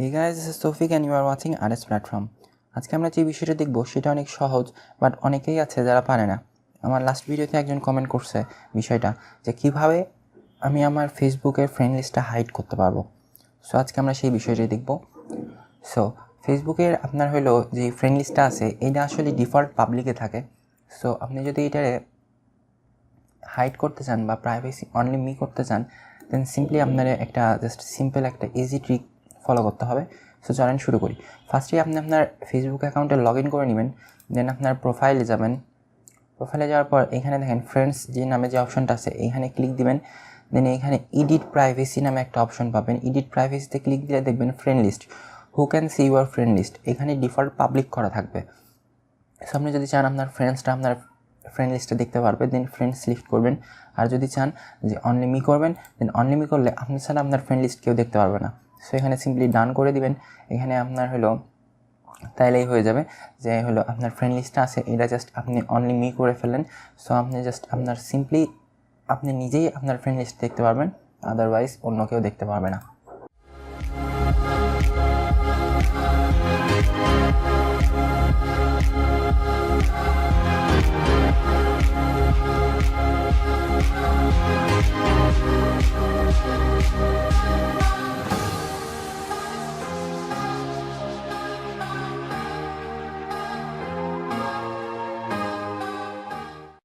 Hey guys, this is Tofik and you are watching RS Platform. আজকে আমরা যে বিষয়টা দেখব সেটা অনেক সহজ, বাট অনেকেই আছে যারা পারে না। আমার লাস্ট ভিডিওতে একজন কমেন্ট করছে বিষয়টা যে কিভাবে আমি আমার ফেসবুকের ফ্রেন্ড লিস্টটা হাইড করতে পারবো। সো আজকে আমরা সেই বিষয়টাই দেখব। সো ফেসবুকের আপনার হলো যে ফ্রেন্ড লিস্টটা আছে এটা আসলে ডিফল্ট পাবলিকে থাকে। সো আপনি যদি এটারে হাইড করতে চান বা প্রাইভেসি অনলি মি করতে চান, দেন সিম্পলি আপনার একটা জাস্ট সিম্পল একটা ইজি ট্রিক ফলো করতে হবে। সো চলেন শুরু করি। ফার্স্টে আপনি আপনার ফেসবুক অ্যাকাউন্টে লগ ইন করে নেবেন, দেন আপনার প্রোফাইলে যাবেন। প্রোফাইলে যাওয়ার পর এখানে দেখেন ফ্রেন্ডস যে নামে যে অপশনটা আছে এখানে ক্লিক দিবেন। দেন এখানে এডিট প্রাইভেসি নামে একটা অপশন পাবেন। এডিট প্রাইভেসিতে ক্লিক দিলে দেখবেন friend list, who can see your friend list, এখানে ডিফল্ট পাবলিক করা থাকবে। সো আপনি যদি চান আপনার ফ্রেন্ডসটা আপনার ফ্রেন্ড লিস্টে দেখতে পারবে, দেন ফ্রেন্ড সিলেক্ট করবেন। আর যদি চান যে অনলি মি করবেন, দেন অনলি মি করলে আপনি ছাড়া আপনার ফ্রেন্ড লিস্ট কেউ দেখতে পারবে না। সো এখানে সিম্পলি ডান করে দিবেন। এখানে আপনার হলো তাইলেই হয়ে যাবে যে হলো আপনার ফ্রেন্ড লিস্টটা আছে এটা জাস্ট আপনি অনলি মি করে ফেললেন। সো আপনি জাস্ট আপনার সিম্পলি আপনি নিজেই আপনার ফ্রেন্ড লিস্ট দেখতে পারবেন, আদারওয়াইজ অন্য কেউ দেখতে পারবে না।